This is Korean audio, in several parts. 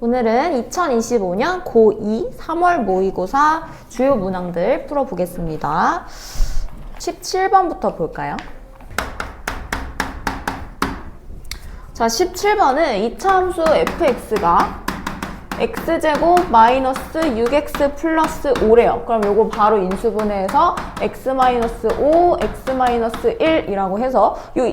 오늘은 2025년 고2 3월 모의고사 주요 문항들 풀어보겠습니다. 17번부터 볼까요? 자, 17번은 이차함수 fx가 x제곱 마이너스 6x 플러스 5래요. 그럼 요거 바로 인수분해해서 x 마이너스 5, x 마이너스 1이라고 해서 요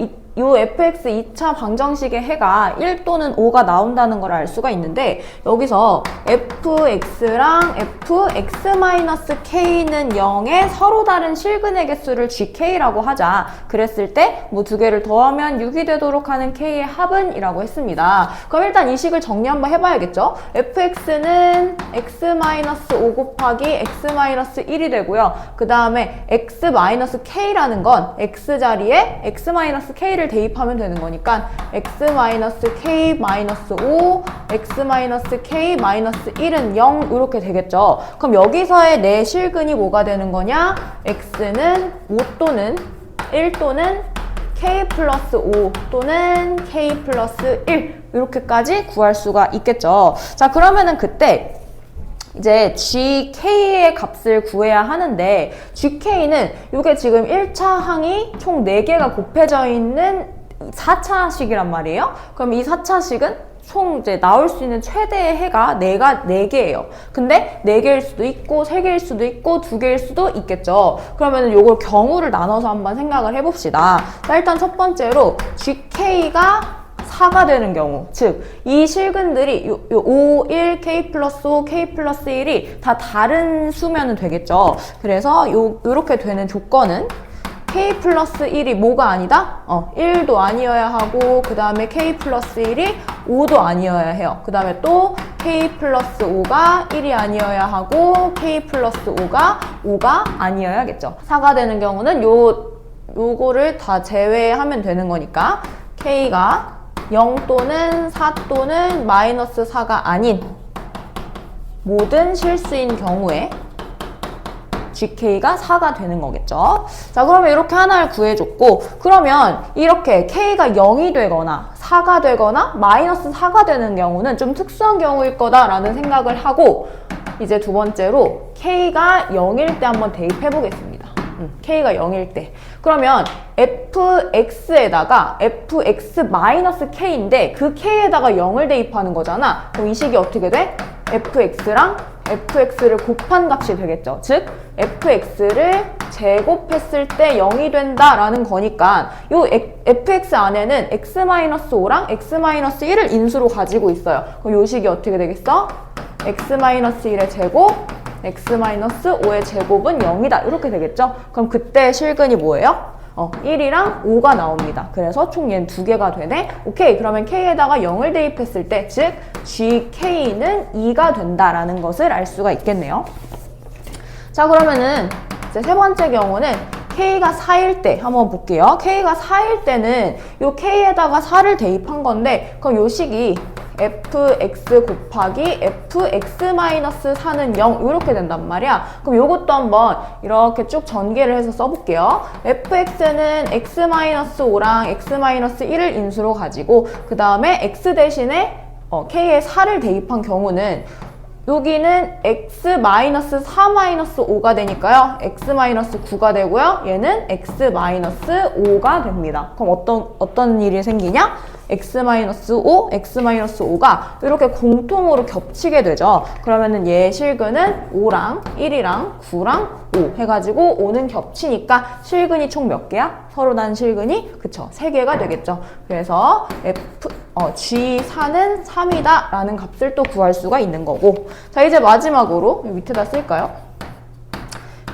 fx 2차 방정식의 해가 1 또는 5가 나온다는 걸 알 수가 있는데, 여기서 fx랑 fx-k는 0의 서로 다른 실근의 개수를 gk라고 하자. 그랬을 때 뭐 두 개를 더하면 6이 되도록 하는 k의 합은 이라고 했습니다. 그럼 일단 이 식을 정리 한번 해봐야겠죠? fx는 x-5 곱하기 x-1이 되고요. 그 다음에 x-k라는 건 x자리에 x-k를 대입하면 되는 거니까 x-k-5, x-k-1은 0 이렇게 되겠죠. 그럼 여기서의 내 실근이 뭐가 되는 거냐? x는 5 또는 1 또는 k 플러스 5 또는 k 플러스 1 이렇게까지 구할 수가 있겠죠. 자, 그러면은 그때 이제 gk의 값을 구해야 하는데, gk는 이게 지금 1차 항이 총 4개가 곱해져 있는 4차식이란 말이에요. 그럼 이 4차식은 총 이제 나올 수 있는 최대의 해가 4개예요. 근데 4개일 수도 있고 3개일 수도 있고 2개일 수도 있겠죠. 그러면 요걸 경우를 나눠서 한번 생각을 해봅시다. 자, 일단 첫 번째로 gk가 4가 되는 경우, 즉 이 실근들이 요 5, 1, k 플러스 5, k 플러스 1이 다 다른 수면은 되겠죠. 그래서 요렇게 되는 조건은 k 플러스 1이 뭐가 아니다? 1도 아니어야 하고, 그 다음에 k 플러스 1이 5도 아니어야 해요. 그 다음에 또 k 플러스 5가 1이 아니어야 하고, k 플러스 5가 아니어야겠죠. 4가 되는 경우는 요거를 다 제외하면 되는 거니까 k가 0 또는 4 또는 마이너스 4가 아닌 모든 실수인 경우에 gk가 4가 되는 거겠죠. 자, 그러면 이렇게 하나를 구해줬고, 그러면 이렇게 k가 0이 되거나 4가 되거나 마이너스 4가 되는 경우는 좀 특수한 경우일 거다라는 생각을 하고, 이제 두 번째로 k가 0일 때 한번 대입해 보겠습니다. k가 0일 때. 그러면 fx에다가 fx-k인데 그 k에다가 0을 대입하는 거잖아. 그럼 이 식이 어떻게 돼? fx랑 fx를 곱한 값이 되겠죠. 즉 fx를 제곱했을 때 0이 된다라는 거니까 요 fx 안에는 x-5랑 x-1을 인수로 가지고 있어요. 그럼 요 식이 어떻게 되겠어? x-1의 제곱, x-5의 제곱은 0이다. 이렇게 되겠죠? 그럼 그때 실근이 뭐예요? 1이랑 5가 나옵니다. 그래서 총 얘는 2개가 되네? 오케이. 그러면 k에다가 0을 대입했을 때, 즉 gk는 2가 된다라는 것을 알 수가 있겠네요. 자, 그러면은 이제 세 번째 경우는 k가 4일 때 한번 볼게요. k가 4일 때는 요 k에다가 4를 대입한 건데, 그럼 요 식이 fx 곱하기 fx-4는 0 이렇게 된단 말이야. 그럼 요것도 한번 이렇게 쭉 전개를 해서 써볼게요. fx는 x-5랑 x-1을 인수로 가지고, 그 다음에 x 대신에 k에 4를 대입한 경우는 여기는 x-4-5가 되니까요. x-9가 되고요. 얘는 x-5가 됩니다. 그럼 어떤 일이 생기냐? x-5, x-5가 이렇게 공통으로 겹치게 되죠. 그러면은 얘 실근은 5랑 1이랑 9랑 5 해가지고 5는 겹치니까 실근이 총 몇 개야? 서로 난 실근이? 그쵸, 3개가 되겠죠. 그래서 G4는 3이다 라는 값을 또 구할 수가 있는 거고. 자, 이제 마지막으로 밑에다 쓸까요?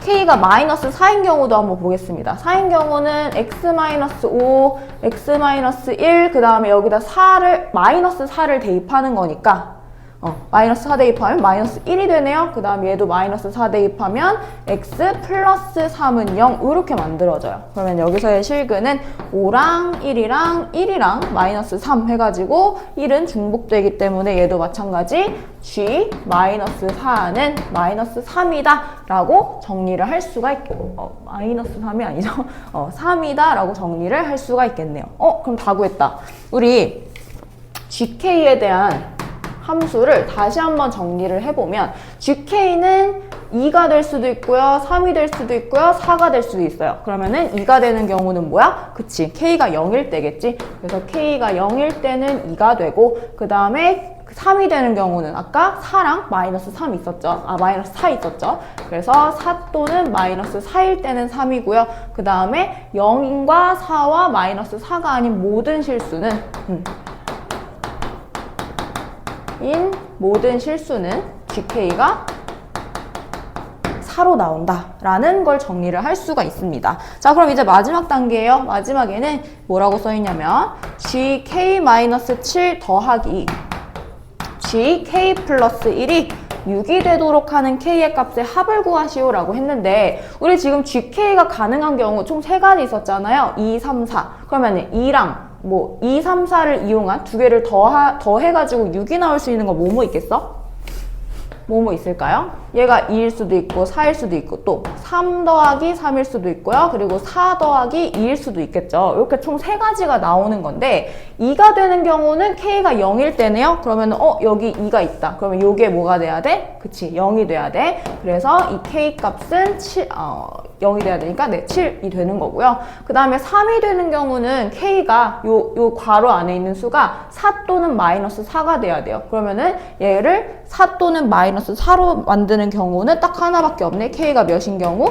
k가 마이너스 4인 경우도 한번 보겠습니다. 4인 경우는 x-5, x-1, 그 다음에 여기다 마이너스 4를 대입하는 거니까 마이너스 4 대입하면 마이너스 1이 되네요. 그 다음 얘도 마이너스 4 대입하면 x 플러스 3은 0 이렇게 만들어져요. 그러면 여기서의 실근은 5랑 1이랑 마이너스 3 해가지고 1은 중복되기 때문에 얘도 마찬가지 g 마이너스 4는 마이너스 3이다 라고 정리를 할 수가 있고, 마이너스 3이 아니죠. 3이다 라고 정리를 할 수가 있겠네요. 그럼 다 구했다. 우리 gk에 대한 함수를 다시 한번 정리를 해보면 GK는 2가 될 수도 있고요, 3이 될 수도 있고요, 4가 될 수도 있어요. 그러면은 2가 되는 경우는 뭐야? 그치, K가 0일 때겠지. 그래서 K가 0일 때는 2가 되고, 그 다음에 3이 되는 경우는 아까 4랑 마이너스 3 있었죠. 마이너스 4 있었죠. 그래서 4 또는 마이너스 4일 때는 3이고요. 그 다음에 0인과 4와 마이너스 4가 아닌 모든 실수는 모든 실수는 GK가 4로 나온다라는 걸 정리를 할 수가 있습니다. 자, 그럼 이제 마지막 단계예요. 마지막에는 뭐라고 써있냐면 GK-7 더하기 GK 플러스 1이 6이 되도록 하는 K의 값의 합을 구하시오 라고 했는데, 우리 지금 GK가 가능한 경우 총 3가지 있었잖아요. 2, 3, 4. 그러면 2랑 2, 3, 4를 이용한 두 개를 더해가지고 6이 나올 수 있는 거 뭐뭐 있겠어? 뭐뭐 있을까요? 얘가 2일 수도 있고 4일 수도 있고 또 3 더하기 3일 수도 있고요. 그리고 4 더하기 2일 수도 있겠죠. 이렇게 총 3가지가 나오는 건데 2가 되는 경우는 K가 0일 때네요. 그러면 여기 2가 있다. 그러면 요게 뭐가 돼야 돼? 그치, 0이 돼야 돼. 그래서 이 K 값은 0이 돼야 되니까 7이 되는 거고요. 그 다음에 3이 되는 경우는 K가 요 괄호 안에 있는 수가 4 또는 마이너스 4가 돼야 돼요. 그러면은 얘를 4 또는 마이너스 4로 만드는 경우는 딱 하나밖에 없네. K가 몇인 경우?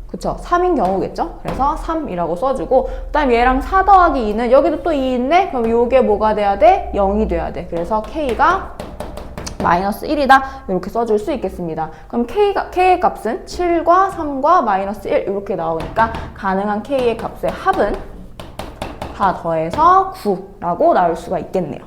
그쵸, 3인 경우겠죠? 그래서 3이라고 써주고, 그 다음 얘랑 4 더하기 2는 여기도 또 2 있네? 그럼 요게 뭐가 돼야 돼? 0이 돼야 돼. 그래서 K가 마이너스 1이다. 이렇게 써줄 수 있겠습니다. 그럼 K의 값은 7과 3과 마이너스 1 이렇게 나오니까 가능한 K의 값의 합은 다 더해서 9라고 나올 수가 있겠네요.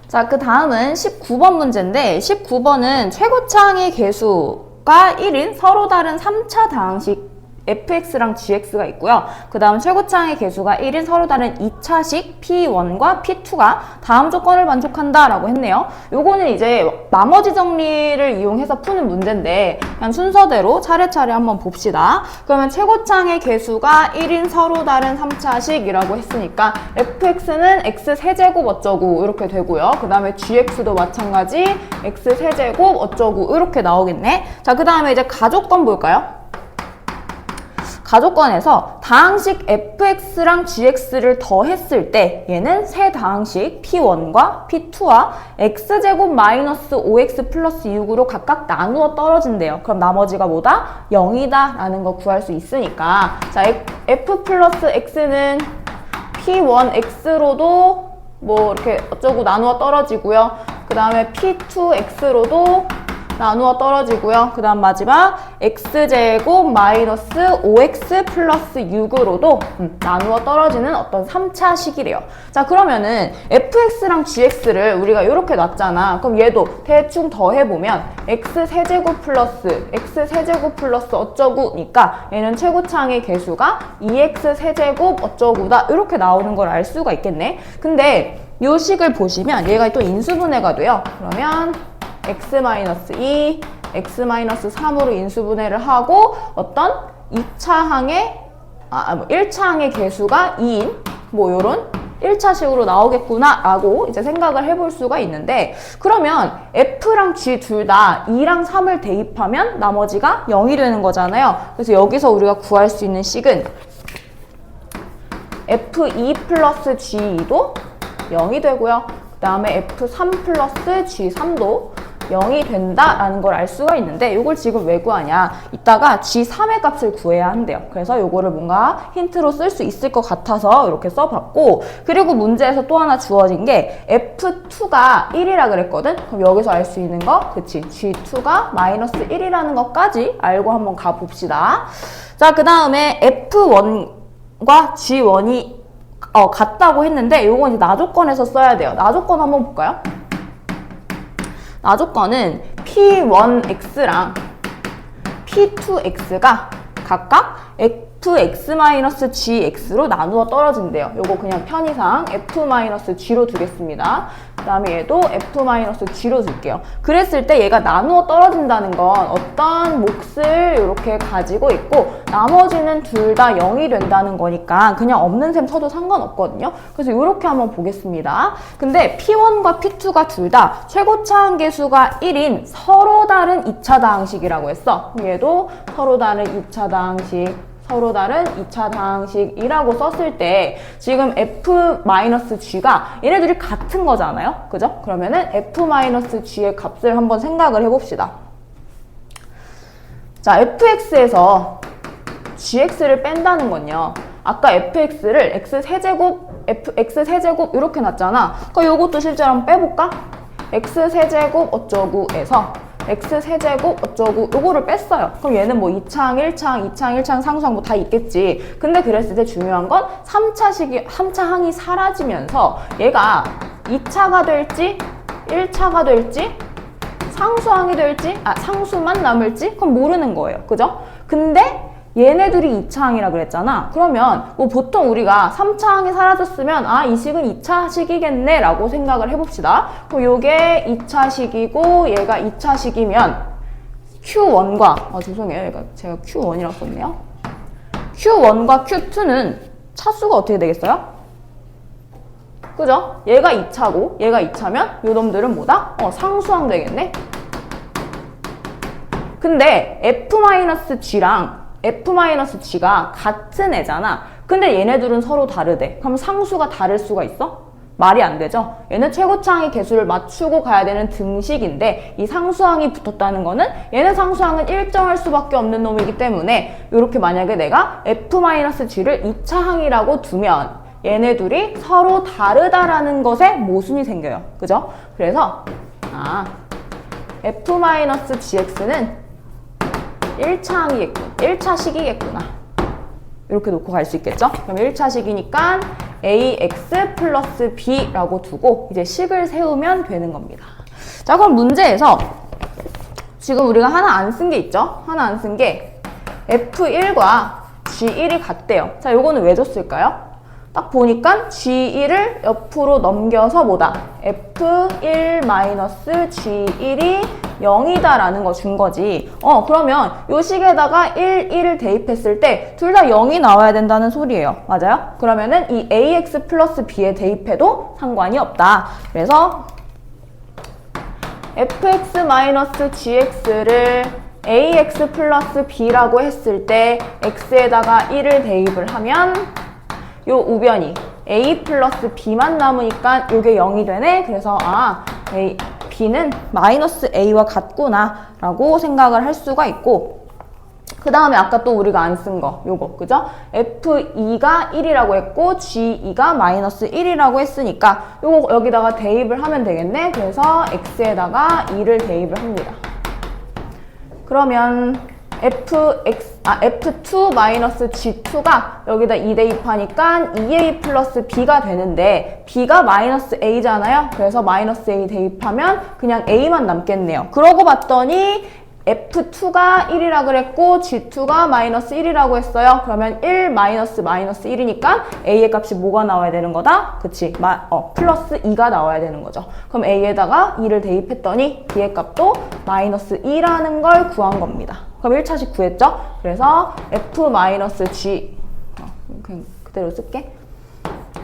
자, 그 다음은 19번 문제인데 19번은 최고차항의 개수가 1인 서로 다른 3차 다항식 fx랑 gx가 있고요. 그 다음 최고차항의 개수가 1인 서로 다른 2차식 p1과 p2가 다음 조건을 만족한다 라고 했네요. 요거는 이제 나머지 정리를 이용해서 푸는 문제인데 그냥 순서대로 차례차례 한번 봅시다. 그러면 최고차항의 개수가 1인 서로 다른 3차식이라고 했으니까 fx는 x세제곱 어쩌고 이렇게 되고요. 그 다음에 gx도 마찬가지 x세제곱 어쩌고 이렇게 나오겠네. 자, 그 다음에 이제 가조건 볼까요? 가조건에서 다항식 fx랑 gx를 더했을 때 얘는 세 다항식 p1과 p2와 x제곱 마이너스 5x 플러스 6으로 각각 나누어 떨어진대요. 그럼 나머지가 뭐다? 0이다 라는 거 구할 수 있으니까, 자, f 플러스 x는 p1x로도 뭐 이렇게 어쩌고 나누어 떨어지고요. 그 다음에 p2x로도 나누어 떨어지고요. 그 다음 마지막 x제곱 마이너스 5x 플러스 6으로도 나누어 떨어지는 어떤 3차식이래요. 자, 그러면은 fx랑 gx를 우리가 이렇게 놨잖아. 그럼 얘도 대충 더해보면 x세제곱 플러스 어쩌구니까 얘는 최고차항의 개수가 2x세제곱 어쩌구다 이렇게 나오는 걸 알 수가 있겠네. 근데 요 식을 보시면 얘가 또 인수분해가 돼요. 그러면 x-2, x-3으로 인수분해를 하고 어떤 1차항의 개수가 2인 뭐 요런 1차식으로 나오겠구나 라고 이제 생각을 해볼 수가 있는데, 그러면 F랑 G 둘 다 2랑 3을 대입하면 나머지가 0이 되는 거잖아요. 그래서 여기서 우리가 구할 수 있는 식은 F2 플러스 G2도 0이 되고요. 그 다음에 F3 플러스 G3도 0이 된다라는 걸 알 수가 있는데, 이걸 지금 왜 구하냐? 이따가 G3의 값을 구해야 한대요. 그래서 이거를 뭔가 힌트로 쓸 수 있을 것 같아서 이렇게 써봤고, 그리고 문제에서 또 하나 주어진 게 F2가 1이라 그랬거든? 그럼 여기서 알 수 있는 거, 그치? G2가 마이너스 1이라는 것까지 알고 한번 가봅시다. 자, 그 다음에 F1과 G1이 같다고 했는데, 요건 이제 나조건에서 써야 돼요. 나조건 한번 볼까요? 나조건은 P1x랑 P2x가 각각 fx-gx로 나누어 떨어진대요. 요거 그냥 편의상 f-g로 두겠습니다. 그 다음에 얘도 f-g로 둘게요. 그랬을 때 얘가 나누어 떨어진다는 건 어떤 몫을 이렇게 가지고 있고 나머지는 둘 다 0이 된다는 거니까 그냥 없는 셈 쳐도 상관없거든요. 그래서 이렇게 한번 보겠습니다. 근데 P1과 P2가 둘 다 최고차항계수가 1인 서로 다른 2차 다항식이라고 했어. 얘도 서로 다른 2차 다항식 서로 다른 2차 다항식이라고 썼을 때 지금 f-g가 얘네들이 같은 거잖아요. 그죠? 그러면은 f-g의 값을 한번 생각을 해봅시다. 자, fx에서 gx를 뺀다는 건요. 아까 fx를 x세제곱 이렇게 놨잖아. 그럼 요것도 실제로 한번 빼볼까? x세제곱 어쩌구에서 x세제곱 어쩌고 요거를 뺐어요. 그럼 얘는 뭐 2차항, 1차항, 2차항, 1차항, 상수항 뭐 다 있겠지. 근데 그랬을 때 중요한 건 3차항이 사라지면서 얘가 2차가 될지 1차가 될지 상수항이 될지 상수만 남을지 그건 모르는 거예요. 그죠? 근데 얘네들이 2차항이라 그랬잖아. 그러면 뭐 보통 우리가 3차항이 사라졌으면 이 식은 2차식이겠네 라고 생각을 해봅시다. 그럼 요게 2차식이고 얘가 2차식이면 Q1과 죄송해요. 얘가 제가 Q1이라고 썼네요. Q1과 Q2는 차수가 어떻게 되겠어요? 그죠? 얘가 2차고 얘가 2차면 요 놈들은 뭐다? 상수항 되겠네. 근데 F-G랑 F-G가 같은 애잖아. 근데 얘네들은 서로 다르대. 그럼 상수가 다를 수가 있어? 말이 안 되죠? 얘는 최고차항의 개수를 맞추고 가야 되는 등식인데 이 상수항이 붙었다는 거는 얘네 상수항은 일정할 수밖에 없는 놈이기 때문에 이렇게 만약에 내가 F-G를 2차항이라고 두면 얘네 둘이 서로 다르다라는 것에 모순이 생겨요. 그죠? 그래서 F-GX는 1차식이겠구나. 이렇게 놓고 갈 수 있겠죠? 그럼 1차식이니까 ax 플러스 b라고 두고 이제 식을 세우면 되는 겁니다. 자, 그럼 문제에서 지금 우리가 하나 안 쓴 게 있죠? 하나 안 쓴 게 f1과 g1이 같대요. 자, 요거는 왜 줬을까요? 딱 보니까 G1을 옆으로 넘겨서 뭐다? F1-G1이 0이다라는 거 준 거지. 그러면 요 식에다가 1을 대입했을 때 둘 다 0이 나와야 된다는 소리예요. 맞아요? 그러면은 이 AX 플러스 B에 대입해도 상관이 없다. 그래서 fx-gx를 ax 플러스 b라고 했을 때 x에다가 1을 대입을 하면 요 우변이 a 플러스 b만 남으니까 요게 0이 되네. 그래서 b는 마이너스 a와 같구나 라고 생각을 할 수가 있고, 그 다음에 아까 또 우리가 안 쓴 거 요거 그죠? f2가 1이라고 했고 g2가 마이너스 1이라고 했으니까 요거 여기다가 대입을 하면 되겠네. 그래서 x에다가 2를 대입을 합니다. 그러면 f2-g2가 여기다 2 대입하니까 2a 플러스 b가 되는데 b가 마이너스 a잖아요. 그래서 마이너스 a 대입하면 그냥 a만 남겠네요. 그러고 봤더니 f2가 1이라 그랬고 g2가 마이너스 1이라고 했어요. 그러면 1 마이너스 1이니까 a의 값이 뭐가 나와야 되는 거다? 그치? 플러스 2가 나와야 되는 거죠. 그럼 a에다가 2를 대입했더니 b의 값도 마이너스 2라는 걸 구한 겁니다. 그럼 1차식 구했죠? 그래서 f-g 그냥 그대로 쓸게.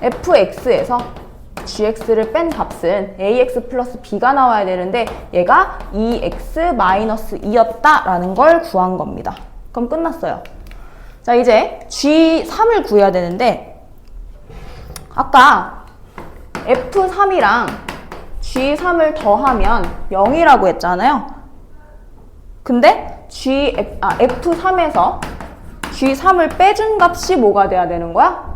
fx에서 gx를 뺀 값은 ax 플러스 b가 나와야 되는데 얘가 2x 마이너스 2였다라는 걸 구한 겁니다. 그럼 끝났어요. 자, 이제 g3을 구해야 되는데 아까 f3이랑 g3을 더하면 0이라고 했잖아요. 근데 f3에서 g3을 빼준 값이 뭐가 돼야 되는 거야?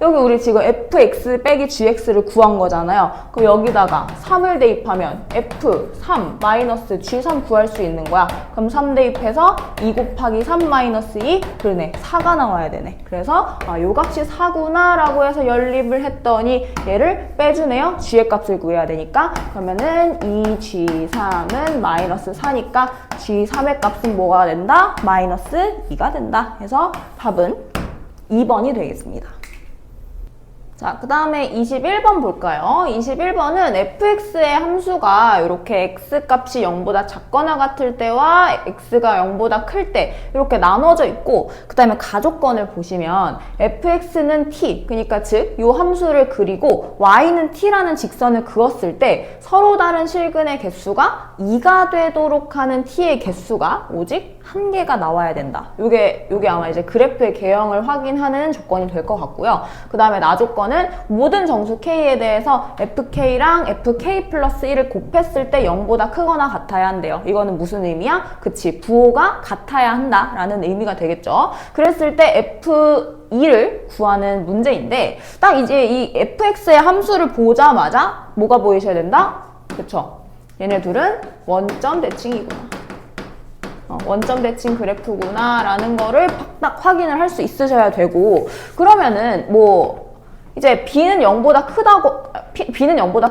여기 우리 지금 fx 빼기 gx를 구한 거잖아요. 그럼 여기다가 3을 대입하면 f3 마이너스 g3 구할 수 있는 거야. 그럼 3 대입해서 2 곱하기 3 마이너스 2, 그러네. 4가 나와야 되네. 그래서 요 값이 4구나 라고 해서 연립을 했더니 얘를 빼주네요. g의 값을 구해야 되니까. 그러면은 2g3은 마이너스 4니까 g3의 값은 뭐가 된다? 마이너스 2가 된다. 해서 답은 2번이 되겠습니다. 자, 그 다음에 21번 볼까요? 21번은 fx의 함수가 이렇게 x값이 0보다 작거나 같을 때와 x가 0보다 클 때 이렇게 나눠져 있고, 그 다음에 가조건을 보시면 fx는 t, 그러니까 즉 이 함수를 그리고 y는 t라는 직선을 그었을 때 서로 다른 실근의 개수가 2가 되도록 하는 t의 개수가 오직 1개가 나와야 된다. 요게 아마 이제 그래프의 개형을 확인하는 조건이 될 것 같고요. 그 다음에 나조건은 모든 정수 k에 대해서 fk랑 fk 플러스 1을 곱했을 때 0보다 크거나 같아야 한대요. 이거는 무슨 의미야? 그치, 부호가 같아야 한다라는 의미가 되겠죠. 그랬을 때 f2를 구하는 문제인데, 딱 이제 이 fx의 함수를 보자마자 뭐가 보이셔야 된다? 그쵸? 얘네 둘은 원점 대칭이구나. 원점 대칭 그래프구나 라는 거를 딱 확인을 할 수 있으셔야 되고, 그러면은 뭐 이제 b는 0보다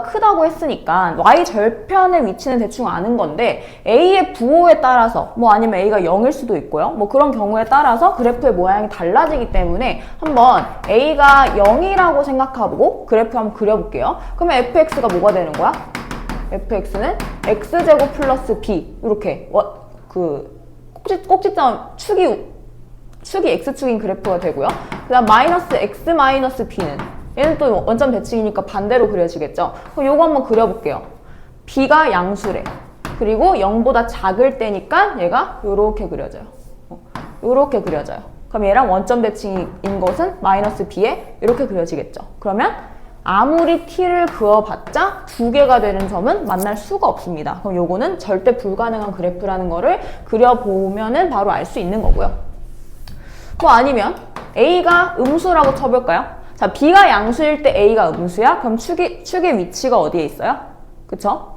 크다고 했으니까 y 절편의 위치는 대충 아는 건데, a의 부호에 따라서 뭐 아니면 a가 0일 수도 있고요. 뭐 그런 경우에 따라서 그래프의 모양이 달라지기 때문에 한번 a가 0이라고 생각하고 그래프 한번 그려볼게요. 그러면 fx가 뭐가 되는 거야? fx는 x제곱 플러스 b, 이렇게 꼭지점 축이 x축인 그래프가 되고요. 그 다음 마이너스 x 마이너스 b는 얘는 또 원점 대칭이니까 반대로 그려지겠죠. 그럼 요거 한번 그려볼게요. b가 양수래. 그리고 0보다 작을 때니까 얘가 요렇게 그려져요. 요렇게 그려져요. 그럼 얘랑 원점 대칭인 것은 마이너스 b에 이렇게 그려지겠죠. 그러면 아무리 t를 그어봤자 2개가 되는 점은 만날 수가 없습니다. 그럼 요거는 절대 불가능한 그래프라는 거를 그려보면은 바로 알 수 있는 거고요. 뭐 아니면 a가 음수라고 쳐볼까요? 자, b가 양수일 때 a가 음수야? 그럼 축의 위치가 어디에 있어요? 그쵸?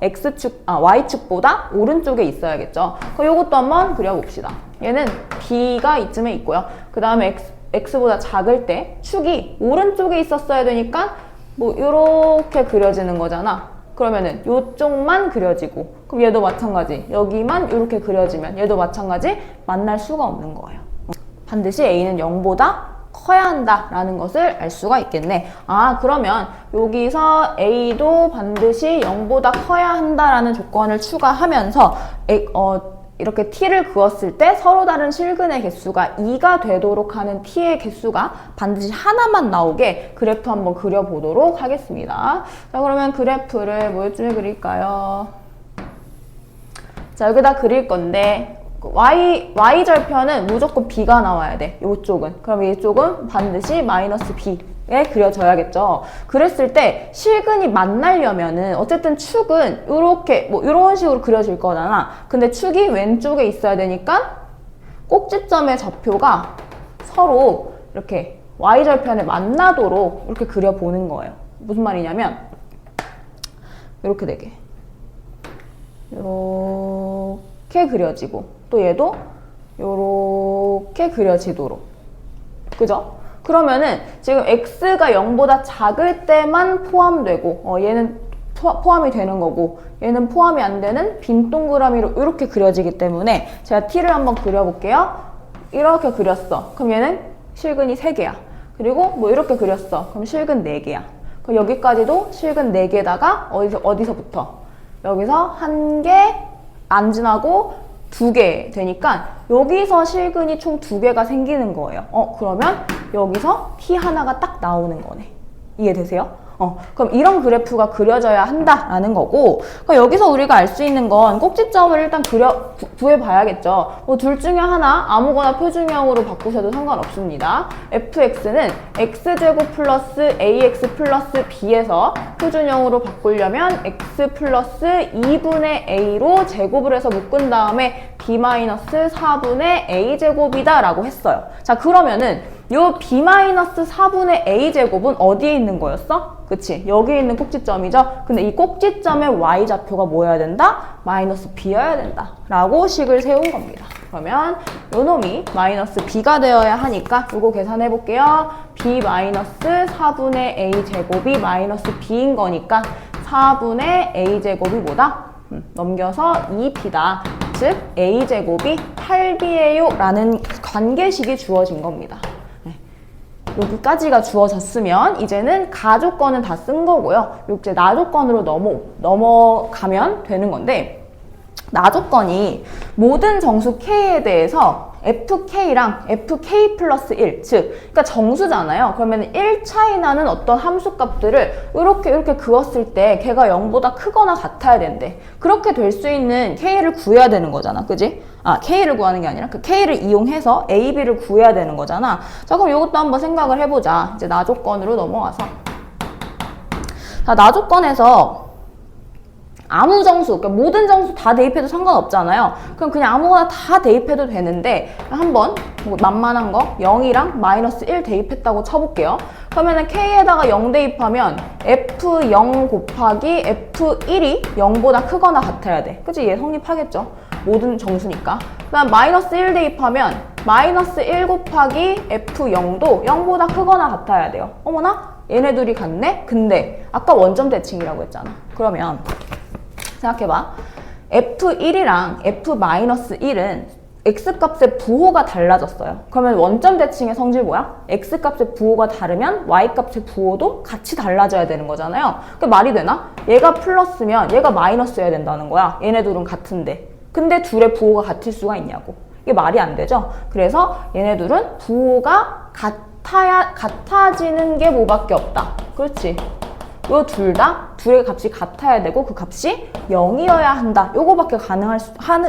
y축보다 오른쪽에 있어야겠죠. 그럼 요것도 한번 그려봅시다. 얘는 b가 이쯤에 있고요. 그 다음에 x보다 작을 때 축이 오른쪽에 있었어야 되니까 뭐 요렇게 그려지는 거잖아. 그러면은 요쪽만 그려지고, 그럼 얘도 마찬가지. 여기만 이렇게 그려지면 얘도 마찬가지 만날 수가 없는 거예요. 반드시 a는 0보다 커야 한다라는 것을 알 수가 있겠네. 그러면 여기서 a도 반드시 0보다 커야 한다라는 조건을 추가하면서 이렇게 t를 그었을 때 서로 다른 실근의 개수가 2가 되도록 하는 t의 개수가 반드시 하나만 나오게 그래프 한번 그려보도록 하겠습니다. 자, 그러면 그래프를 뭐쯤에 그릴까요? 자, 여기다 그릴 건데 y절편은 무조건 b가 나와야 돼. 이쪽은. 그럼 이쪽은 반드시 마이너스 b에 그려져야겠죠. 그랬을 때 실근이 만나려면은 어쨌든 축은 이렇게 뭐 이런 식으로 그려질 거잖아. 근데 축이 왼쪽에 있어야 되니까 꼭지점의 좌표가 서로 이렇게 y절편에 만나도록 이렇게 그려보는 거예요. 무슨 말이냐면 이렇게 되게 이렇게 그려지고, 또 얘도 요렇게 그려지도록. 그죠? 그러면은 지금 x가 0보다 작을 때만 포함되고, 얘는 포함이 되는 거고, 얘는 포함이 안 되는 빈 동그라미로 이렇게 그려지기 때문에 제가 t를 한번 그려볼게요. 이렇게 그렸어. 그럼 얘는 실근이 3개야. 그리고 뭐 이렇게 그렸어. 그럼 실근 4개야. 그럼 여기까지도 실근 4개에다가 어디서부터? 여기서 1개 안 지나고 2개 되니까 여기서 실근이 총 2개가 생기는 거예요. 그러면 여기서 t 하나가 딱 나오는 거네. 이해되세요? 그럼 이런 그래프가 그려져야 한다라는 거고, 그러니까 여기서 우리가 알 수 있는 건 꼭지점을 일단 구해봐야겠죠. 뭐 둘 중에 하나 아무거나 표준형으로 바꾸셔도 상관없습니다. fx는 x제곱 플러스 ax 플러스 b에서 표준형으로 바꾸려면 x 플러스 2분의 a로 제곱을 해서 묶은 다음에 b 마이너스 4분의 a제곱이다 라고 했어요. 자, 그러면은 요 b-4분의 a제곱은 어디에 있는 거였어? 그치? 여기에 있는 꼭지점이죠? 근데 이 꼭지점의 y좌표가 뭐여야 된다? 마이너스 b여야 된다 라고 식을 세운 겁니다. 그러면 요 놈이 마이너스 b가 되어야 하니까 요거 계산해 볼게요. b-4분의 a제곱이 마이너스 b인 거니까 4분의 a제곱이 뭐다? 넘겨서 2b다. 즉 a제곱이 8b예요 라는 관계식이 주어진 겁니다. 여기까지가 주어졌으면 이제는 가조건은 다 쓴 거고요. 이제 나조건으로 넘어가면 되는 건데, 나조건이 모든 정수 K에 대해서 FK랑 FK 플러스 1, 즉 그러니까 정수잖아요. 그러면 1 차이 나는 어떤 함수값들을 이렇게 그었을 때 걔가 0보다 크거나 같아야 된대. 그렇게 될 수 있는 K를 구해야 되는 거잖아. 그지? K를 구하는 게 아니라 그 K를 이용해서 A, B를 구해야 되는 거잖아. 자, 그럼 이것도 한번 생각을 해보자. 이제 나조건으로 넘어와서. 자, 나조건에서 아무 정수, 그러니까 모든 정수 다 대입해도 상관없잖아요. 그럼 그냥 아무거나 다 대입해도 되는데 한번 뭐 만만한 거 0이랑 마이너스 1 대입했다고 쳐볼게요. 그러면은 K에다가 0 대입하면 F0 곱하기 F1이 0보다 크거나 같아야 돼. 그치? 얘 성립하겠죠? 모든 정수니까. 그 다음 마이너스 1 대입하면 마이너스 1 곱하기 F0도 0보다 크거나 같아야 돼요. 어머나? 얘네 둘이 같네? 근데 아까 원점 대칭이라고 했잖아. 그러면 생각해봐. F1이랑 F-1은 X값의 부호가 달라졌어요. 그러면 원점 대칭의 성질 뭐야? X값의 부호가 다르면 Y값의 부호도 같이 달라져야 되는 거잖아요. 그게 말이 되나? 얘가 플러스면 얘가 마이너스여야 된다는 거야. 얘네 둘은 같은데. 근데 둘의 부호가 같을 수가 있냐고. 이게 말이 안 되죠? 그래서 얘네 둘은 부호가 같아지는 게 뭐밖에 없다. 그렇지? 요 둘의 값이 같아야 되고 그 값이 0이어야 한다. 요거밖에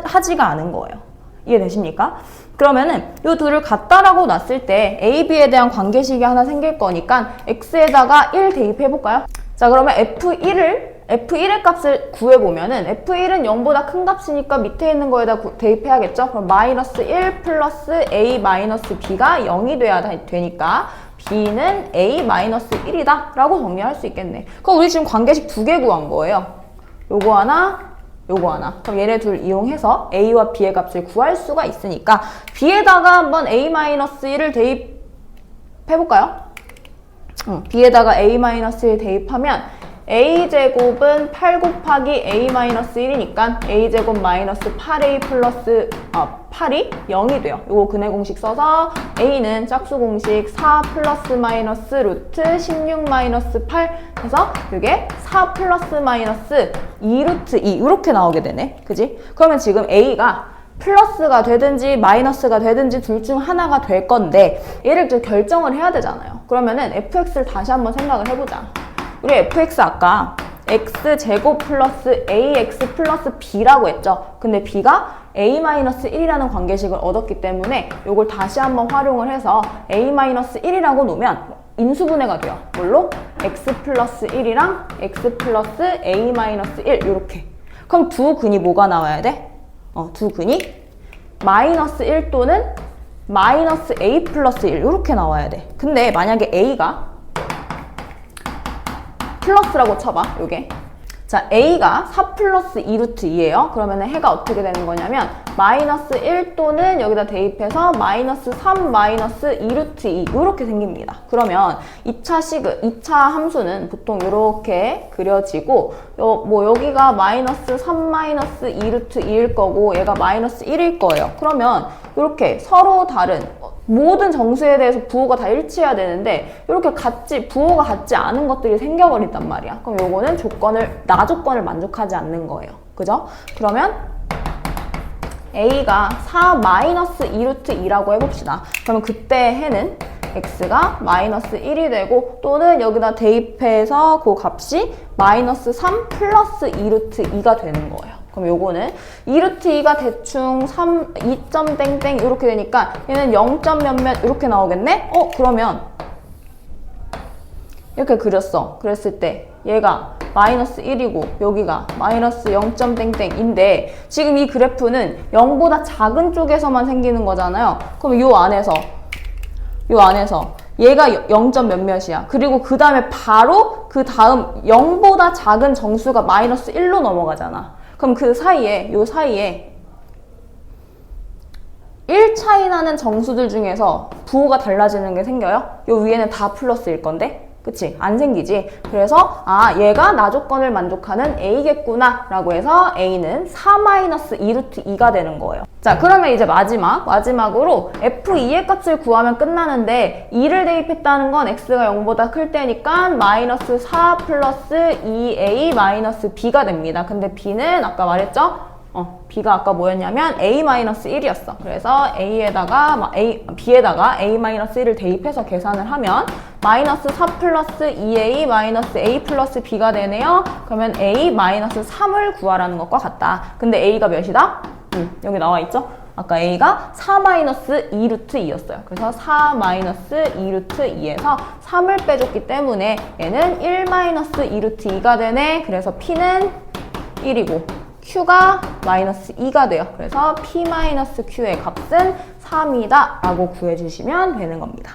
하지가 않은 거예요. 이해되십니까? 그러면은 요 둘을 같다라고 놨을 때 A, B에 대한 관계식이 하나 생길 거니까 X에다가 1 대입해볼까요? 자, 그러면 F1의 값을 구해보면은 F1은 0보다 큰 값이니까 밑에 있는 거에다 대입해야겠죠? 그럼 마이너스 1 플러스 A 마이너스 B가 0이 돼야 되니까 B는 A-1이다 라고 정리할 수 있겠네. 그럼 우리 지금 관계식 2개 구한 거예요. 요거 하나, 요거 하나. 그럼 얘네 둘 이용해서 A와 B의 값을 구할 수가 있으니까 B에다가 한번 A-1을 대입해볼까요? B에다가 A-1 대입하면 A제곱은 8 곱하기 A-1이니까 A제곱 마이너스 8A 플러스 8이 0이 돼요. 요거 근해 공식 써서 A는 짝수 공식 4 플러스 마이너스 루트 16 마이너스 8 해서 이게 4 플러스 마이너스 2 루트 2 이렇게 나오게 되네. 그지? 그러면 지금 A가 플러스가 되든지 마이너스가 되든지 둘 중 하나가 될 건데 얘를 좀 결정을 해야 되잖아요. 그러면은 fx를 다시 한번 생각을 해보자. 우리 fx 아까 x제곱 플러스 ax 플러스 b라고 했죠. 근데 b가 a-1이라는 관계식을 얻었기 때문에 이걸 다시 한번 활용을 해서 a-1이라고 놓으면 인수분해가 돼요. 뭘로? x 플러스 1이랑 x 플러스 a-1 이렇게. 그럼 두 근이 뭐가 나와야 돼? 두 근이 마이너스 1 또는 마이너스 a 플러스 1 이렇게 나와야 돼. 근데 만약에 a가 플러스라고 쳐봐, 요게. 자, A가 4 플러스 2 루트 2예요. 그러면 해가 어떻게 되는 거냐면 마이너스 1 또는 여기다 대입해서 마이너스 3 마이너스 2 루트 2 이렇게 생깁니다. 그러면 2차 함수는 보통 이렇게 그려지고 여기가 마이너스 3 마이너스 2 루트 2일 거고 얘가 마이너스 1일 거예요. 그러면 이렇게 서로 다른 모든 정수에 대해서 부호가 다 일치해야 되는데 이렇게 부호가 같지 않은 것들이 생겨버린단 말이야. 그럼 요거는 나조건을 만족하지 않는 거예요. 그죠? 그러면 A가 4 마이너스 2 루트 2라고 해봅시다. 그러면 그때 해는 X가 마이너스 1이 되고 또는 여기다 대입해서 그 값이 마이너스 3 플러스 2 루트 2가 되는 거예요. 그럼 요거는 2 루트 2가 대충 2점 땡땡 이렇게 되니까 얘는 0점 몇몇 이렇게 나오겠네? 그러면 이렇게 그렸어. 그랬을 때 얘가 마이너스 1이고 여기가 마이너스 0점 땡땡인데 지금 이 그래프는 0보다 작은 쪽에서만 생기는 거잖아요. 그럼 요 안에서 요 안에서 얘가 0. 몇 몇이야. 그리고 그 다음에 바로 그 다음 0보다 작은 정수가 마이너스 1로 넘어가잖아. 그럼 그 사이에 요 사이에 1 차이 나는 정수들 중에서 부호가 달라지는 게 생겨요? 요 위에는 다 플러스일 건데 그치? 안 생기지? 그래서 얘가 나 조건을 만족하는 A겠구나 라고 해서 A는 4-2루트2가 되는 거예요. 자, 그러면 이제 마지막으로 F2의 값을 구하면 끝나는데 2를 대입했다는 건 X가 0보다 클 때니까 마이너스 4 플러스 2A 마이너스 B가 됩니다. 근데 B는 아까 말했죠? B가 아까 뭐였냐면 A-1이었어. 그래서 B에다가 A-1을 대입해서 계산을 하면 마이너스 4 플러스 2A 마이너스 A 플러스 B가 되네요. 그러면 A-3을 구하라는 것과 같다. 근데 A가 몇이다? 여기 나와 있죠? 아까 A가 4-2루트2였어요. 그래서 4-2루트2에서 3을 빼줬기 때문에 얘는 1-2루트2가 되네. 그래서 P는 1이고 Q가 마이너스 2가 돼요. 그래서 P-Q의 값은 3이다 라고 구해주시면 되는 겁니다.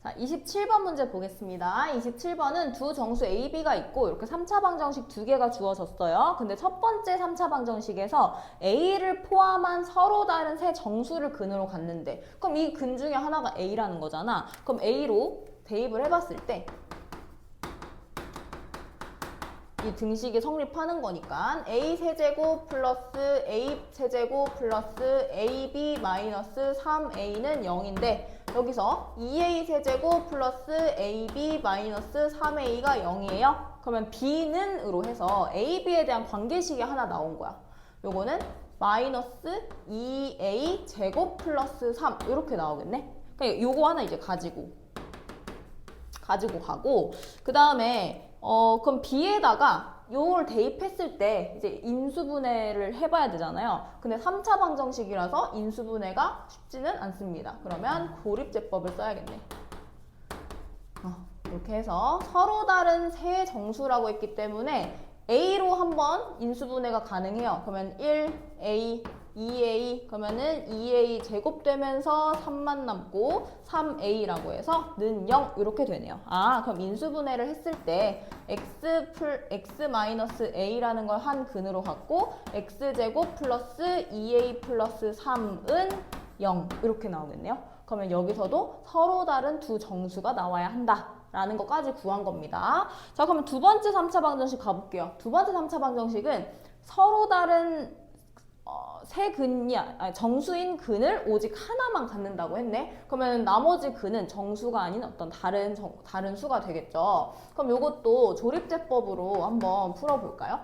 자, 27번 문제 보겠습니다. 27번은 두 정수 A, B가 있고 이렇게 3차 방정식 두 개가 주어졌어요. 근데 첫 번째 3차 방정식에서 A를 포함한 서로 다른 세 정수를 근으로 갖는데 그럼 이 근 중에 하나가 A라는 거잖아. 그럼 A로 대입을 해봤을 때 이 등식이 성립하는 거니까 A 세제곱 플러스 A 세제곱 플러스 AB 마이너스 3A는 0인데 여기서 2A 세제곱 플러스 AB 마이너스 3A가 0이에요. 그러면 B는으로 해서 A, B에 대한 관계식이 하나 나온 거야. 요거는 마이너스 2A 제곱 플러스 3 이렇게 나오겠네. 그러니까 요거 하나 이제 가지고 가고 그 다음에 그럼 B에다가 요걸 대입했을 때 이제 인수분해를 해봐야 되잖아요. 근데 3차 방정식이라서 인수분해가 쉽지는 않습니다. 그러면 고립제법을 써야겠네. 이렇게 해서 서로 다른 세 정수라고 했기 때문에 A로 한번 인수분해가 가능해요. 그러면 1A 2A 그러면은 2A 제곱되면서 3만 남고 3A라고 해서 는 0 이렇게 되네요. 그럼 인수분해를 했을 때 X-A라는 걸 한 근으로 갖고 X제곱 플러스 2A 플러스 3은 0 이렇게 나오겠네요. 그러면 여기서도 서로 다른 두 정수가 나와야 한다. 라는 것까지 구한 겁니다. 자, 그러면 두 번째 3차 방정식 가볼게요. 두 번째 3차 방정식은 서로 다른 세 근이 정수인 근을 오직 하나만 갖는다고 했네. 그러면 나머지 근은 정수가 아닌 어떤 다른 수가 되겠죠. 그럼 이것도 조립제법으로 한번 풀어볼까요?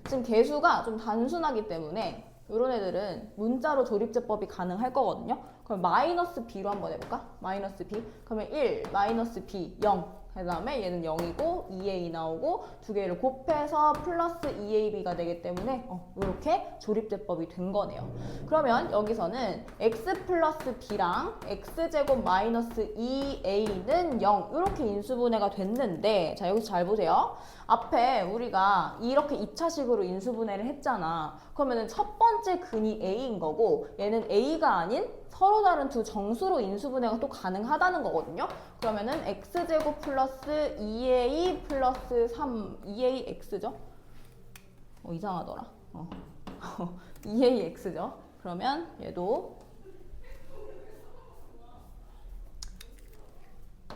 지금 개수가 좀 단순하기 때문에 이런 애들은 문자로 조립제법이 가능할 거거든요. 그럼 마이너스 B로 한번 해볼까? 마이너스 B. 그러면 1, 마이너스 B, 0. 그 다음에 얘는 0이고 2A 나오고 두 개를 곱해서 플러스 2AB가 되기 때문에 이렇게 조립제법이 된 거네요. 그러면 여기서는 X 플러스 B랑 X제곱 마이너스 2A는 0 이렇게 인수분해가 됐는데 자 여기서 잘 보세요. 앞에 우리가 이렇게 2차식으로 인수분해를 했잖아. 그러면은 첫 번째 근이 A인 거고 얘는 A가 아닌 서로 다른 두 정수로 인수분해가 또 가능하다는 거거든요. 그러면은 X제곱 플러스 2A 플러스 3, 2AX죠? 이상하더라. 2AX죠? 그러면 얘도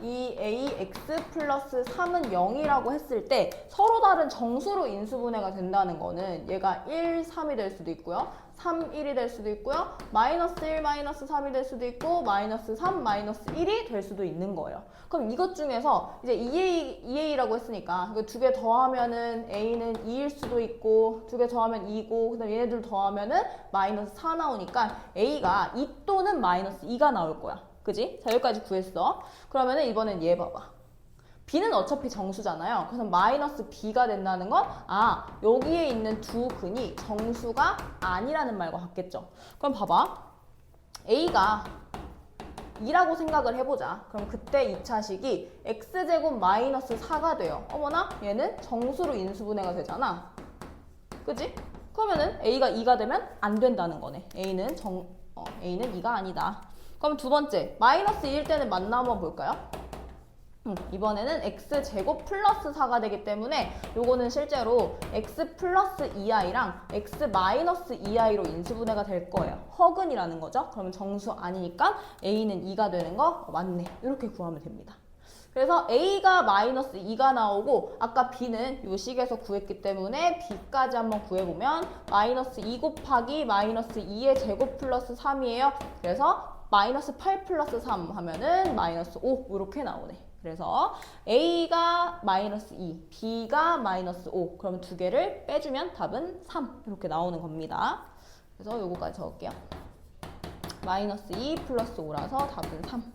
2AX 플러스 3은 0이라고 했을 때 서로 다른 정수로 인수분해가 된다는 거는 얘가 1, 3이 될 수도 있고요. 3, 1이 될 수도 있고요. 마이너스 1, 마이너스 3이 될 수도 있고 마이너스 3, 마이너스 1이 될 수도 있는 거예요. 그럼 이것 중에서 이제 2A라고 했으니까 두 개 더하면은 A는 2일 수도 있고 두 개 더하면 2고 그다음 얘네들 더하면은 마이너스 4 나오니까 A가 2 또는 마이너스 2가 나올 거야. 그지? 자 여기까지 구했어. 그러면은 이번엔 얘 봐봐. B는 어차피 정수잖아요. 그래서 마이너스 B가 된다는 건 여기에 있는 두 근이 정수가 아니라는 말과 같겠죠. 그럼 봐봐. A가 2라고 생각을 해보자. 그럼 그때 2차식이 X제곱 마이너스 4가 돼요. 어머나 얘는 정수로 인수분해가 되잖아. 그지? 그러면은 A가 2가 되면 안 된다는 거네. A는 2가 아니다. 그럼 두 번째, 마이너스 2일 때는 맞나 한번 볼까요? 이번에는 x제곱 플러스 4가 되기 때문에 요거는 실제로 x 플러스 2i랑 x 마이너스 2i로 인수분해가 될 거예요. 허근이라는 거죠. 그러면 정수 아니니까 a는 2가 되는 거 맞네. 이렇게 구하면 됩니다. 그래서 a가 마이너스 2가 나오고 아까 b는 요 식에서 구했기 때문에 b까지 한번 구해보면 마이너스 2 곱하기 마이너스 2의 제곱 플러스 3이에요. 그래서 마이너스 8 플러스 3 하면은 마이너스 5 이렇게 나오네. 그래서 a가 마이너스 2, b가 마이너스 5 그러면 두 개를 빼주면 답은 3 이렇게 나오는 겁니다. 그래서 요거까지 적을게요. 마이너스 2 플러스 5라서 답은 3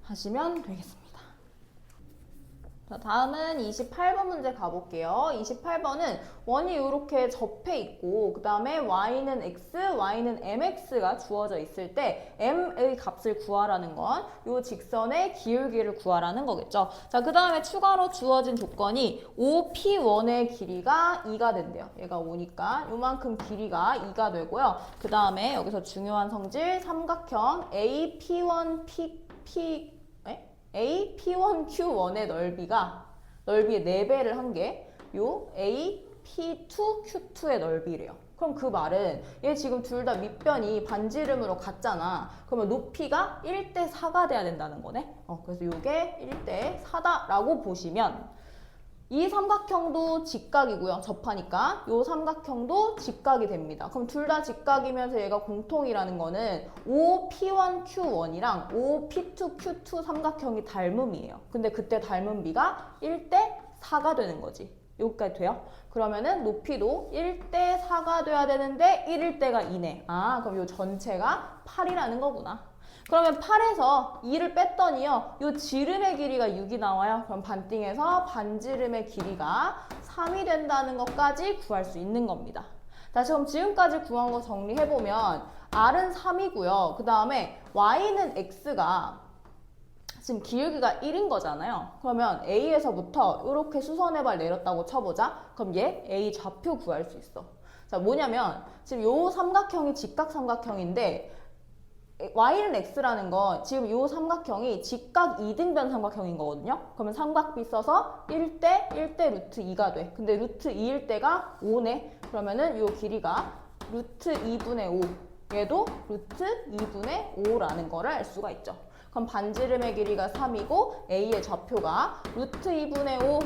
하시면 되겠습니다. 자, 다음은 28번 문제 가볼게요. 28번은 원이 이렇게 접해 있고 그 다음에 y는 x, y는 mx가 주어져 있을 때 m의 값을 구하라는 건 이 직선의 기울기를 구하라는 거겠죠. 자, 그 다음에 추가로 주어진 조건이 OP1의 길이가 2가 된대요. 얘가 5니까 요만큼 길이가 2가 되고요. 그 다음에 여기서 중요한 성질 삼각형 AP1Q1의 넓이의 4배를 한 게 요 AP2Q2의 넓이래요. 그럼 그 말은 얘 지금 둘 다 밑변이 반지름으로 같잖아. 그러면 높이가 1대 4가 돼야 된다는 거네. 그래서 요게 1대 4다라고 보시면 이 삼각형도 직각이고요. 접하니까 이 삼각형도 직각이 됩니다. 그럼 둘 다 직각이면서 얘가 공통이라는 거는 OP1Q1이랑 OP2Q2 삼각형이 닮음이에요. 근데 그때 닮은 비가 1대 4가 되는 거지. 여기까지 돼요? 그러면은 높이도 1대 4가 돼야 되는데 1일 때가 2네. 그럼 이 전체가 8이라는 거구나. 그러면 8에서 2를 뺐더니요. 이 지름의 길이가 6이 나와요. 그럼 반띵해서 반지름의 길이가 3이 된다는 것까지 구할 수 있는 겁니다. 자, 그럼 지금까지 구한 거 정리해보면 R은 3이고요. 그 다음에 Y는 X가 지금 기울기가 1인 거잖아요. 그러면 A에서부터 이렇게 수선의 발 내렸다고 쳐보자. 그럼 얘 A 좌표 구할 수 있어. 자, 뭐냐면 지금 요 삼각형이 직각 삼각형인데 y는 x라는 건 지금 이 삼각형이 직각 2등변 삼각형인 거거든요. 그러면 삼각비 써서 1대 1대 루트 2가 돼. 근데 루트 2일 때가 5네. 그러면은 이 길이가 루트 2분의 5. 얘도 루트 2분의 5라는 거를 알 수가 있죠. 그럼 반지름의 길이가 3이고 a의 좌표가 루트 2분의 5,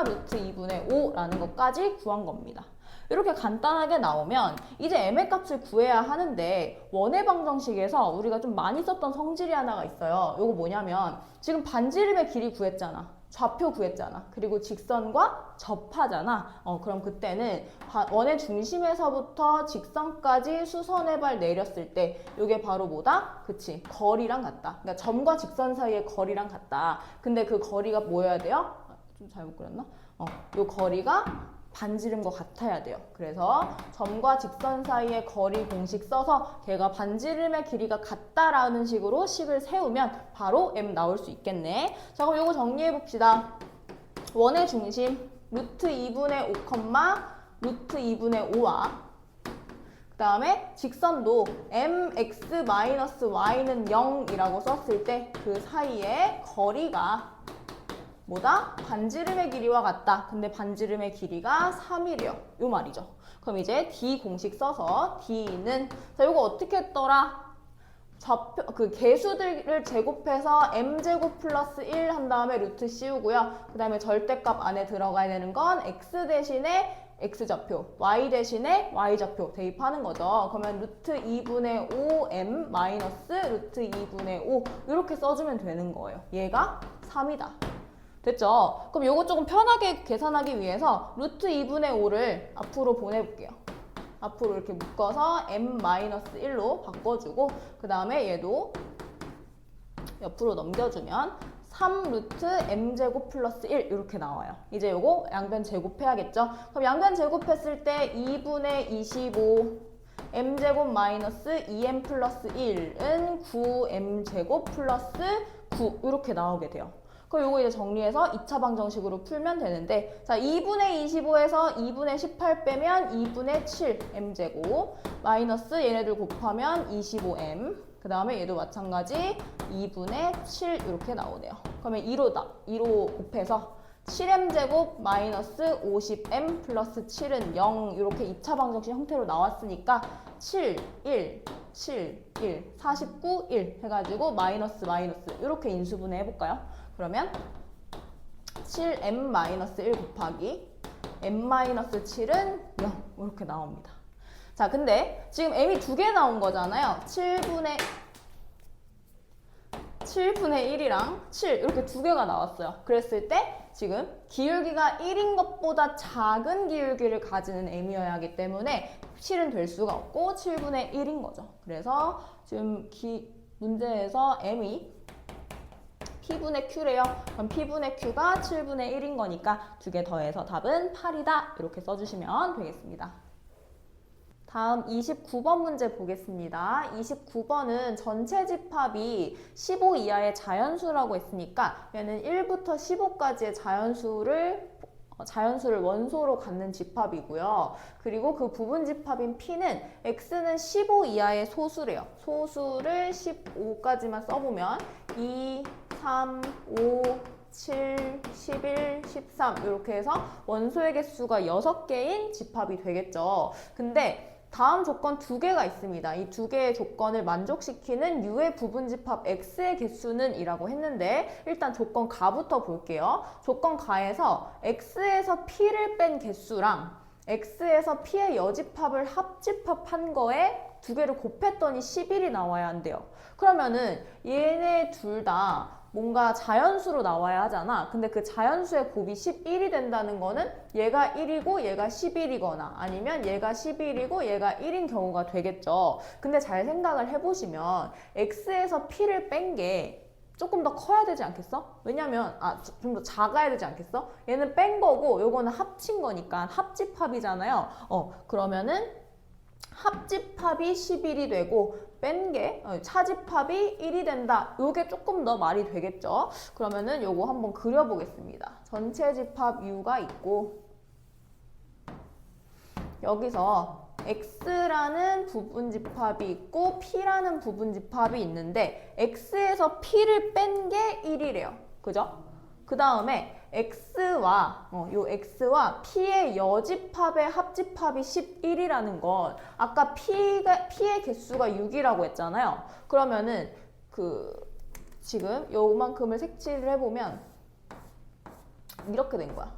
루트 2분의 5라는 것까지 구한 겁니다. 이렇게 간단하게 나오면 이제 m의 값을 구해야 하는데 원의 방정식에서 우리가 좀 많이 썼던 성질이 하나가 있어요. 이거 뭐냐면 지금 반지름의 길이 구했잖아. 좌표 구했잖아. 그리고 직선과 접하잖아. 그럼 그때는 원의 중심에서부터 직선까지 수선의 발 내렸을 때 이게 바로 뭐다? 그치, 거리랑 같다. 그러니까 점과 직선 사이의 거리랑 같다. 근데 그 거리가 뭐여야 돼요? 좀 잘못 그렸나? 요 거리가 반지름과 같아야 돼요. 그래서 점과 직선 사이의 거리 공식 써서 걔가 반지름의 길이가 같다라는 식으로 식을 세우면 바로 m 나올 수 있겠네. 자, 그럼 요거 정리해 봅시다. 원의 중심 루트 2분의 5, 루트 2분의 5와 그 다음에 직선도 mx-y는 0이라고 썼을 때 그 사이의 거리가 뭐다? 반지름의 길이와 같다. 근데 반지름의 길이가 3이래요. 요 말이죠. 그럼 이제 D 공식 써서 D는 자, 요거 어떻게 했더라? 좌표 그 개수들을 제곱해서 m제곱 플러스 1 한 다음에 루트 씌우고요. 그 다음에 절대값 안에 들어가야 되는 건 x 대신에 x좌표, y 대신에 y좌표 대입하는 거죠. 그러면 루트 2분의 5m 마이너스 루트 2분의 5 이렇게 써주면 되는 거예요. 얘가 3이다. 됐죠? 그럼 요거 조금 편하게 계산하기 위해서 루트 2분의 5를 앞으로 보내볼게요. 앞으로 이렇게 묶어서 m-1로 바꿔주고 그 다음에 얘도 옆으로 넘겨주면 3 루트 m제곱 플러스 1 이렇게 나와요. 이제 요거 양변 제곱해야겠죠? 그럼 양변 제곱했을 때 2분의 25 m제곱 마이너스 2m 플러스 1은 9m제곱 플러스 9 이렇게 나오게 돼요. 그럼 요거 이제 정리해서 2차 방정식으로 풀면 되는데 자 2분의 25에서 2분의 18 빼면 2분의 7 m제곱 마이너스 얘네들 곱하면 25m 그 다음에 얘도 마찬가지 2분의 7 이렇게 나오네요. 그러면 2로 곱해서 7m제곱 마이너스 50m 플러스 7은 0 이렇게 2차 방정식 형태로 나왔으니까 7, 1, 7, 1, 49, 1 해가지고 마이너스 이렇게 인수분해 해볼까요? 그러면 7m-1 곱하기 m-7은 0 이렇게 나옵니다. 자, 근데 지금 m이 2개 나온 거잖아요. 7분의 1이랑 7 이렇게 2개가 나왔어요. 그랬을 때 지금 기울기가 1인 것보다 작은 기울기를 가지는 m이어야 하기 때문에 7은 될 수가 없고 7분의 1인 거죠. 그래서 지금 문제에서 m이 p분의 q래요. 그럼 p분의 q가 7분의 1인 거니까 2개 더해서 답은 8이다. 이렇게 써주시면 되겠습니다. 다음 29번 문제 보겠습니다. 29번은 전체 집합이 15 이하의 자연수라고 했으니까 얘는 1부터 15까지의 자연수를 원소로 갖는 집합이고요. 그리고 그 부분 집합인 P는 X는 15 이하의 소수래요. 소수를 15까지만 써보면 2, 3, 5, 7, 11, 13 이렇게 해서 원소의 개수가 6개인 집합이 되겠죠. 근데 다음 조건 2개가 있습니다. 이 2개의 조건을 만족시키는 U의 부분집합 X의 개수는 이라고 했는데 일단 조건 가부터 볼게요. 조건 가에서 X에서 P를 뺀 개수랑 X에서 P의 여집합을 합집합한 거에 2개를 곱했더니 11이 나와야 한대요. 그러면은 얘네 둘 다 뭔가 자연수로 나와야 하잖아. 근데 그 자연수의 곱이 11이 된다는 거는 얘가 1이고 얘가 11이거나 아니면 얘가 11이고 얘가 1인 경우가 되겠죠. 근데 잘 생각을 해보시면 X에서 P를 뺀 게 조금 더 커야 되지 않겠어? 왜냐면 좀 더 작아야 되지 않겠어? 얘는 뺀 거고 요거는 합친 거니까 합집합이잖아요. 그러면은 합집합이 11이 되고 뺀 게 차집합이 1이 된다. 요게 조금 더 말이 되겠죠? 그러면은 요거 한번 그려보겠습니다. 전체 집합 U가 있고 여기서 X라는 부분집합이 있고 P라는 부분집합이 있는데 X에서 P를 뺀 게 1이래요. 그죠? 그 다음에 X와 P의 여집합의 합집합이 11이라는 건 아까 P의 개수가 6이라고 했잖아요. 그러면은 지금 요만큼을 색칠을 해보면 이렇게 된 거야.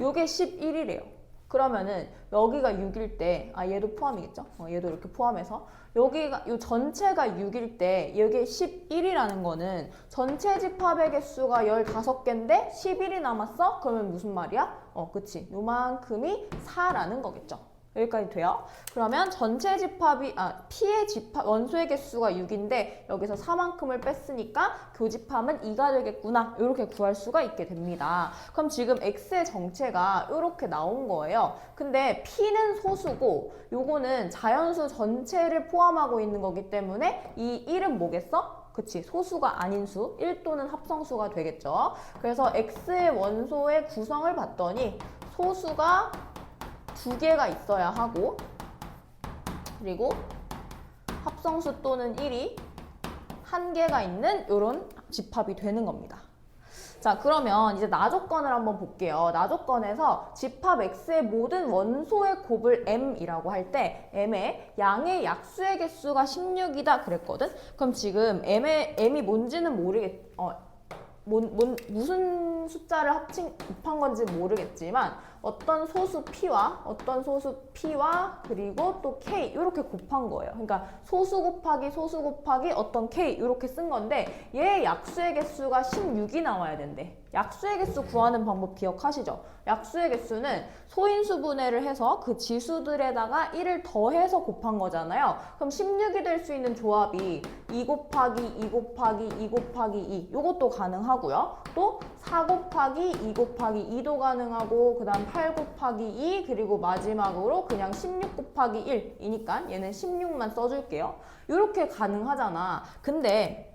요게 11이래요. 그러면은 여기가 6일 때, 얘도 포함이겠죠? 얘도 이렇게 포함해서 요 전체가 6일 때 여기 11이라는 거는 전체 집합의 개수가 15개인데 11이 남았어? 그러면 무슨 말이야? 그치. 요만큼이 4라는 거겠죠. 여기까지 돼요? 그러면 전체 집합이, P의 집합, 원소의 개수가 6인데 여기서 4만큼을 뺐으니까 교집합은 2가 되겠구나. 이렇게 구할 수가 있게 됩니다. 그럼 지금 X의 정체가 이렇게 나온 거예요. 근데 P는 소수고 요거는 자연수 전체를 포함하고 있는 거기 때문에 이 1은 뭐겠어? 그치, 소수가 아닌 수, 1 또는 합성수가 되겠죠. 그래서 X의 원소의 구성을 봤더니 소수가 2개가 있어야 하고 그리고 합성수 또는 1이 1개가 있는 이런 집합이 되는 겁니다. 자, 그러면 이제 나조건을 한번 볼게요. 나조건에서 집합 X의 모든 원소의 곱을 M이라고 할 때 M의 양의 약수의 개수가 16이다 그랬거든? 그럼 지금 M이 뭔지는 무슨 숫자를 곱한 건지 모르겠지만 어떤 소수 P와 그리고 또 K 이렇게 곱한 거예요. 그러니까 소수 곱하기 어떤 K 이렇게 쓴 건데 얘 약수의 개수가 16이 나와야 된대. 약수의 개수 구하는 방법 기억하시죠? 약수의 개수는 소인수분해를 해서 그 지수들에다가 1을 더해서 곱한 거잖아요. 그럼 16이 될 수 있는 조합이 2 곱하기 2 곱하기 2 곱하기 2 이것도 가능하고요. 또 4 곱하기 2 곱하기 2도 가능하고 그 다음 8 곱하기 2 그리고 마지막으로 그냥 16 곱하기 1이니까 얘는 16만 써줄게요. 이렇게 가능하잖아. 근데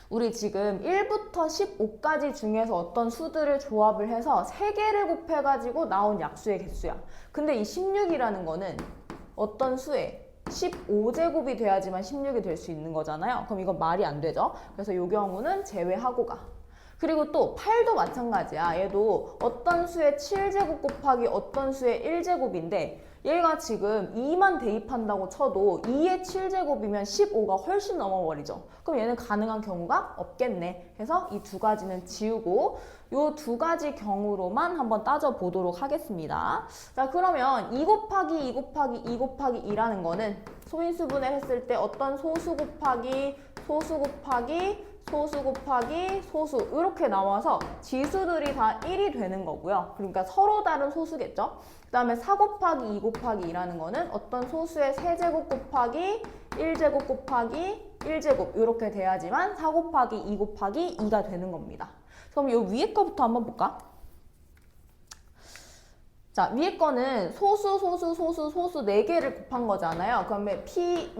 우리 지금 1부터 15까지 중에서 어떤 수들을 조합을 해서 3개를 곱해가지고 나온 약수의 개수야. 근데 이 16이라는 거는 어떤 수에 15제곱이 돼야지만 16이 될 수 있는 거잖아요. 그럼 이건 말이 안 되죠. 그래서 이 경우는 제외하고 가. 그리고 또 8도 마찬가지야. 얘도 어떤 수의 7제곱 곱하기 어떤 수의 1제곱인데 얘가 지금 2만 대입한다고 쳐도 2의 7제곱이면 15가 훨씬 넘어버리죠. 그럼 얘는 가능한 경우가 없겠네. 해서 이 두 가지는 지우고 이 두 가지 경우로만 한번 따져보도록 하겠습니다. 자, 그러면 2 곱하기 2 곱하기 2 곱하기 2라는 거는 소인수분해 했을 때 어떤 소수 곱하기 소수 곱하기 소수 곱하기 소수 이렇게 나와서 지수들이 다 1이 되는 거고요. 그러니까 서로 다른 소수겠죠. 그 다음에 4 곱하기 2 곱하기 2라는 거는 어떤 소수의 세제곱 곱하기 1제곱 곱하기 1제곱 이렇게 돼야지만 4 곱하기 2 곱하기 2가 되는 겁니다. 그럼 이 위에 거부터 한번 볼까? 자, 위에 거는 소수 4개를 곱한 거잖아요. 그러면 P1,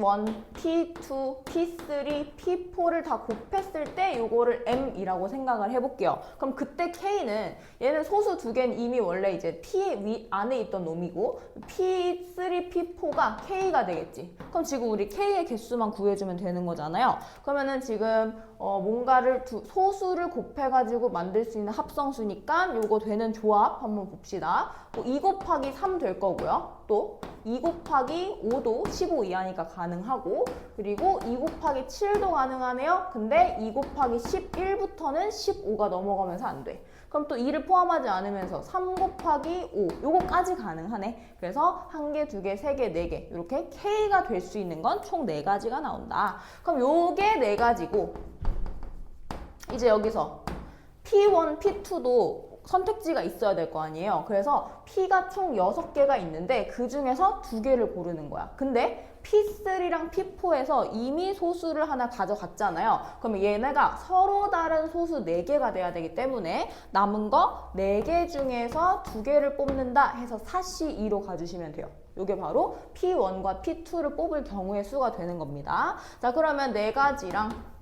P2, P3, P4를 다 곱했을 때 요거를 M이라고 생각을 해볼게요. 그럼 그때 K는 얘는 소수 2개는 이미 원래 이제 P 안에 있던 놈이고 P3, P4가 K가 되겠지. 그럼 지금 우리 K의 개수만 구해주면 되는 거잖아요. 그러면은 지금 뭔가를 소수를 곱해가지고 만들 수 있는 합성수니까 요거 되는 조합 한번 봅시다. 2 곱하기 3 될 거고요. 또 2 곱하기 5도 15 이하니까 가능하고 그리고 2 곱하기 7도 가능하네요. 근데 2 곱하기 11부터는 15가 넘어가면서 안 돼. 그럼 또 2를 포함하지 않으면서 3 곱하기 5 요거까지 가능하네. 그래서 1개, 2개, 3개, 4개 이렇게 K가 될 수 있는 건 총 4가지가 나온다. 그럼 요게 4가지고 이제 여기서 P1, P2도 선택지가 있어야 될 거 아니에요. 그래서 P가 총 6개가 있는데 그 중에서 2개를 고르는 거야. 근데 P3랑 P4에서 이미 소수를 하나 가져갔잖아요. 그러면 얘네가 서로 다른 소수 4개가 돼야 되기 때문에 남은 거 4개 중에서 2개를 뽑는다 해서 4C2로 가주시면 돼요. 이게 바로 P1과 P2를 뽑을 경우의 수가 되는 겁니다. 자, 그러면 4가지랑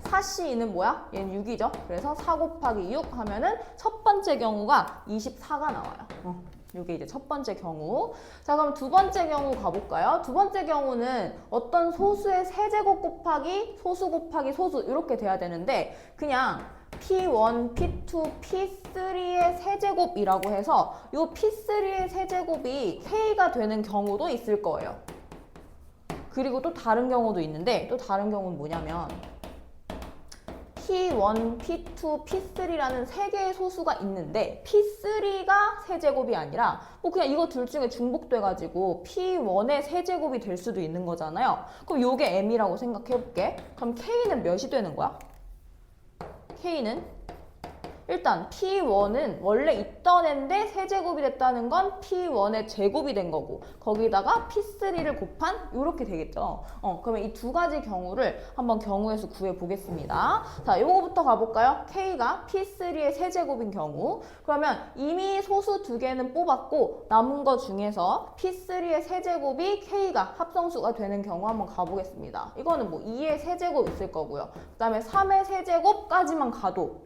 4C는 뭐야? 얘는 6이죠. 그래서 4 곱하기 6 하면은 첫 번째 경우가 24가 나와요. 이게 이제 첫 번째 경우. 자, 그럼 두 번째 경우 가볼까요? 두 번째 경우는 어떤 소수의 세제곱 곱하기 소수 곱하기 소수 이렇게 돼야 되는데 그냥 P1, P2, P3의 세제곱이라고 해서 이 P3의 세제곱이 K가 되는 경우도 있을 거예요. 그리고 또 다른 경우도 있는데 또 다른 경우는 뭐냐면 P1, P2, P3라는 3개의 소수가 있는데 P3가 세제곱이 아니라 뭐 그냥 이거 둘 중에 중복돼가지고 P1의 세제곱이 될 수도 있는 거잖아요. 그럼 요게 M이라고 생각해볼게. 그럼 K는 몇이 되는 거야? K는 일단 P1은 원래 있던 애인데 세제곱이 됐다는 건 P1의 제곱이 된 거고 거기다가 P3를 곱한 이렇게 되겠죠. 그러면 이 두 가지 경우를 한번 경우의 수 구해 보겠습니다. 자, 요거부터 가볼까요? K가 P3의 세제곱인 경우 그러면 이미 소수 2개는 뽑았고 남은 거 중에서 P3의 세제곱이 K가 합성수가 되는 경우 한번 가보겠습니다. 이거는 뭐 2의 세제곱 있을 거고요. 그 다음에 3의 세제곱까지만 가도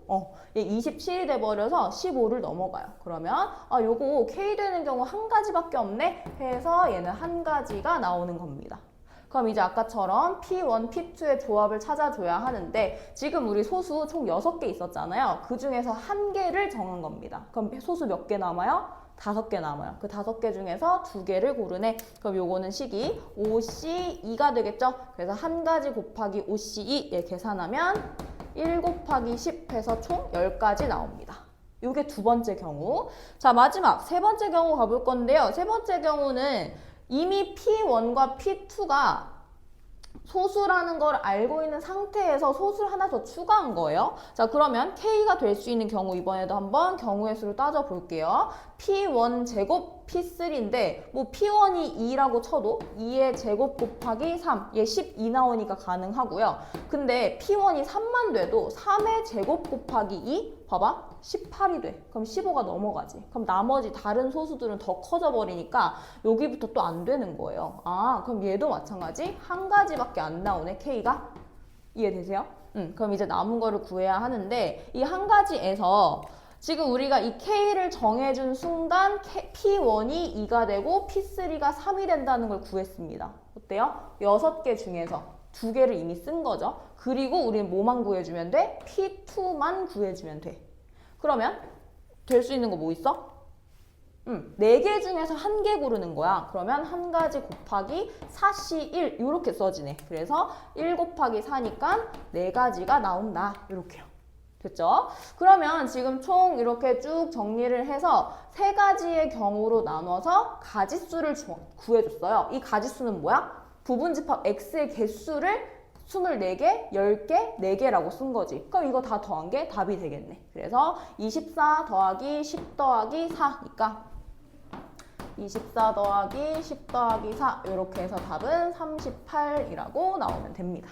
얘 27이 돼버려서 15를 넘어가요. 그러면 요거 K 되는 경우 한 가지밖에 없네 해서 얘는 한 가지가 나오는 겁니다. 그럼 이제 아까처럼 P1, P2의 조합을 찾아줘야 하는데 지금 우리 소수 총 6개 있었잖아요. 그 중에서 한 개를 정한 겁니다. 그럼 소수 몇 개 남아요? 5개 남아요. 그 5개 중에서 2개를 고르네. 그럼 요거는 식이 5C2가 되겠죠? 그래서 한 가지 곱하기 5C2 얘 계산하면 1 곱하기 10 해서 총 10가지 나옵니다. 이게 두 번째 경우. 자, 마지막 세 번째 경우 가볼 건데요. 세 번째 경우는 이미 P1과 P2가 소수라는 걸 알고 있는 상태에서 소수를 하나 더 추가한 거예요. 자, 그러면 K가 될 수 있는 경우 이번에도 한번 경우의 수를 따져볼게요. P1 제곱 P3인데 뭐 P1이 2라고 쳐도 2의 제곱 곱하기 3, 얘 12 나오니까 가능하고요. 근데 P1이 3만 돼도 3의 제곱 곱하기 2, 봐봐 18이 돼. 그럼 15가 넘어가지. 그럼 나머지 다른 소수들은 더 커져 버리니까 여기부터 또 안 되는 거예요. 그럼 얘도 마찬가지 한 가지밖에 안 나오네, K가. 이해되세요? 그럼 이제 남은 거를 구해야 하는데 이 한 가지에서 지금 우리가 이 K를 정해준 순간 P1이 2가 되고 P3가 3이 된다는 걸 구했습니다. 어때요? 6개 중에서 2개를 이미 쓴 거죠. 그리고 우리는 뭐만 구해주면 돼? P2만 구해주면 돼. 그러면 될 수 있는 거 뭐 있어? 4개 중에서 1개 고르는 거야. 그러면 1가지 곱하기 4C1 이렇게 써지네. 그래서 1 곱하기 4니까 4가지가 나온다. 이렇게요. 됐죠? 그러면 지금 총 이렇게 쭉 정리를 해서 3가지의 경우로 나눠서 가지수를 구해줬어요. 이 가지수는 뭐야? 부분집합 x의 개수를 24개, 10개, 4개라고 쓴 거지. 그럼 이거 다 더한 게 답이 되겠네. 그래서 24 더하기 10 더하기 4니까 24 더하기 10 더하기 4 이렇게 해서 답은 38이라고 나오면 됩니다.